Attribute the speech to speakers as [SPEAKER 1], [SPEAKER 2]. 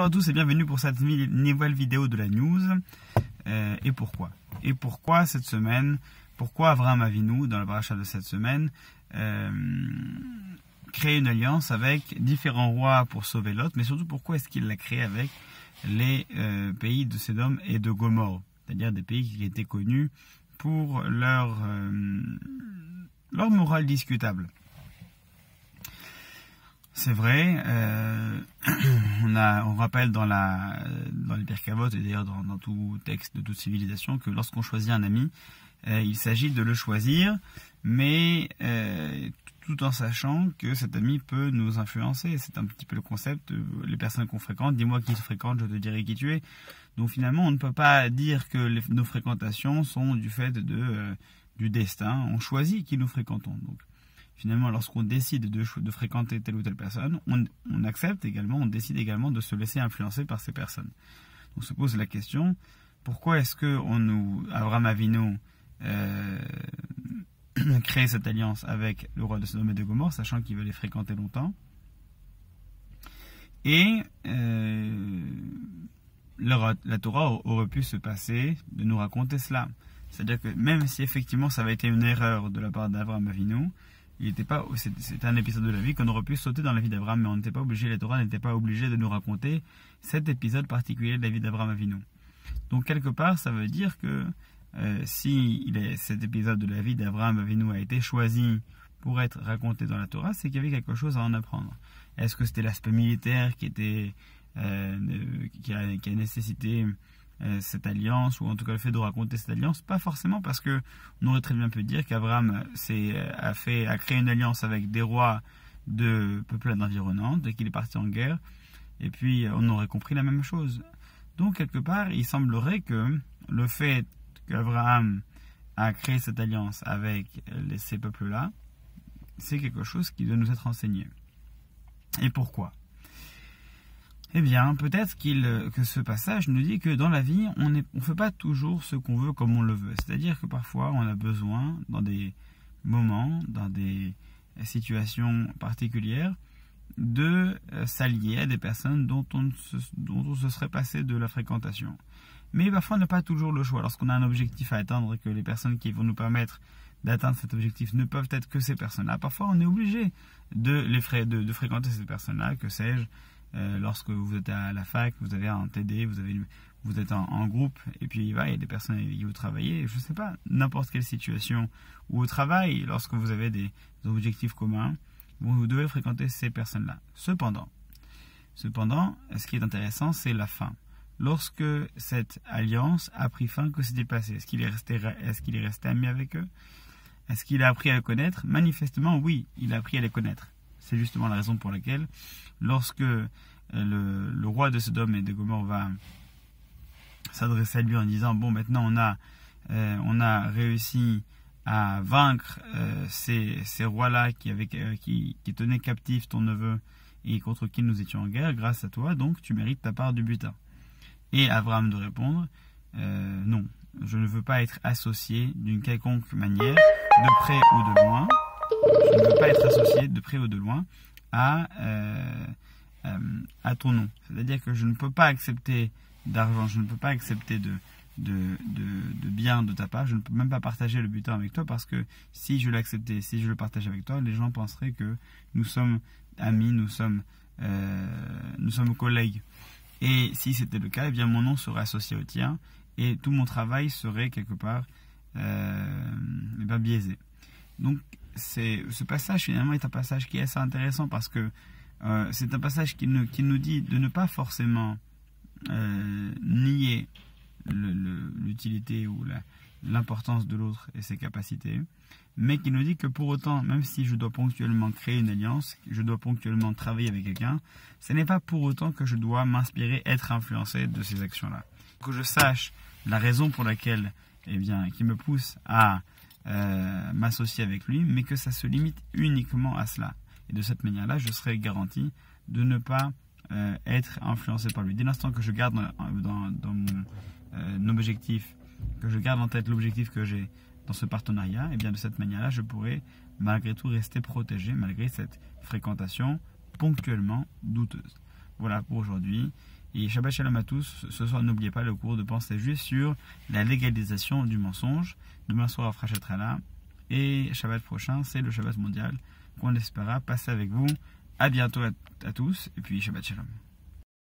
[SPEAKER 1] Bonjour à tous et bienvenue pour cette nouvelle vidéo de la news. Et pourquoi cette semaine, pourquoi Avraham Avinu, dans la paracha de cette semaine, crée une alliance avec différents rois pour sauver Lot, mais surtout pourquoi est-ce qu'il l'a créé avec les pays de Sodome et de Gomorrhe, c'est-à-dire des pays qui étaient connus pour leur morale discutable. C'est vrai, on rappelle dans les Pirkei Avot et d'ailleurs dans tout texte de toute civilisation que lorsqu'on choisit un ami, il s'agit de le choisir, mais tout en sachant que cet ami peut nous influencer. C'est un petit peu le concept, les personnes qu'on fréquente, dis-moi qui se fréquente, je te dirai qui tu es. Donc finalement, on ne peut pas dire que nos fréquentations sont du fait du destin, on choisit qui nous fréquentons. Donc finalement, lorsqu'on décide de fréquenter telle ou telle personne, on accepte également, on décide également de se laisser influencer par ces personnes. On se pose la question, pourquoi est-ce que Avraham Avinu crée cette alliance avec le roi de Sodome et de Gomorrhe, sachant qu'il va les fréquenter longtemps. Et la Torah aurait pu se passer de nous raconter cela. C'est-à-dire que même si effectivement ça avait été une erreur de la part d'Avraham Avinu, c'est un épisode de la vie qu'on aurait pu sauter dans la vie d'Abraham, mais on n'était pas obligé, la Torah n'était pas obligée de nous raconter cet épisode particulier de la vie d'Avraham Avinu. Donc quelque part, ça veut dire que cet épisode de la vie d'Avraham Avinu a été choisi pour être raconté dans la Torah, c'est qu'il y avait quelque chose à en apprendre. Est-ce que c'était l'aspect militaire qui a nécessité cette alliance, ou en tout cas le fait de raconter cette alliance? Pas forcément, parce que on aurait très bien pu dire qu'Abraham a créé une alliance avec des rois de peuplades environnantes et qu'il est parti en guerre, et puis on aurait compris la même chose. Donc quelque part, il semblerait que le fait qu'Abraham a créé cette alliance avec ces peuples-là, c'est quelque chose qui doit nous être enseigné. Et pourquoi ? Eh bien, peut-être que ce passage nous dit que dans la vie, on ne fait pas toujours ce qu'on veut comme on le veut. C'est-à-dire que parfois, on a besoin, dans des moments, dans des situations particulières, de s'allier à des personnes dont on se serait passé de la fréquentation. Mais parfois, on n'a pas toujours le choix. Lorsqu'on a un objectif à atteindre et que les personnes qui vont nous permettre d'atteindre cet objectif ne peuvent être que ces personnes-là, parfois on est obligé de fréquenter ces personnes-là, que sais-je. Lorsque vous êtes à la fac, vous avez un TD, vous êtes en groupe, et puis il y a des personnes avec qui vous travaillez, je ne sais pas, n'importe quelle situation, ou au travail, lorsque vous avez des objectifs communs, vous devez fréquenter ces personnes-là. Cependant, ce qui est intéressant, c'est la fin. Lorsque cette alliance a pris fin, que s'est-il passé? Est-ce qu'il est resté ami avec eux? Est-ce qu'il a appris à les connaître? Manifestement, oui, il a appris à les connaître. C'est justement la raison pour laquelle, lorsque le roi de Sodome et de Gomorrhe va s'adresser à lui en disant « Bon, maintenant on a réussi à vaincre ces rois-là qui tenaient captif ton neveu et contre qui nous étions en guerre, grâce à toi, donc tu mérites ta part du butin. » Et Abraham de répondre « Non, je ne veux pas être associé d'une quelconque manière, de près ou de loin. » Je ne veux pas être associé de près ou de loin à ton nom. C'est-à-dire que je ne peux pas accepter d'argent, je ne peux pas accepter de biens de ta part, je ne peux même pas partager le butin avec toi, parce que si je l'acceptais, si je le partageais avec toi, les gens penseraient que nous sommes amis, nous sommes collègues. Et si c'était le cas, eh bien mon nom serait associé au tien et tout mon travail serait quelque part biaisé. Donc ce passage finalement est un passage qui est assez intéressant, parce que c'est un passage qui nous dit de ne pas forcément nier l'utilité ou l'importance de l'autre et ses capacités, mais qui nous dit que pour autant, même si je dois ponctuellement créer une alliance, je dois ponctuellement travailler avec quelqu'un, ce n'est pas pour autant que je dois m'inspirer, être influencé de ces actions-là. Que je sache la raison pour laquelle, qui me pousse à m'associer avec lui, mais que ça se limite uniquement à cela. Et de cette manière-là, je serai garanti de ne pas être influencé par lui. Dès l'instant que je garde dans mon objectif, que je garde en tête l'objectif que j'ai dans ce partenariat, et bien de cette manière-là, je pourrai malgré tout rester protégé, malgré cette fréquentation ponctuellement douteuse. Voilà pour aujourd'hui. Et Shabbat Shalom à tous. Ce soir, n'oubliez pas le cours de pensée juste sur la légalisation du mensonge. Demain soir, à Frachet Trala. Et Shabbat prochain, c'est le Shabbat mondial qu'on espéra passer avec vous. À bientôt à tous. Et puis Shabbat Shalom.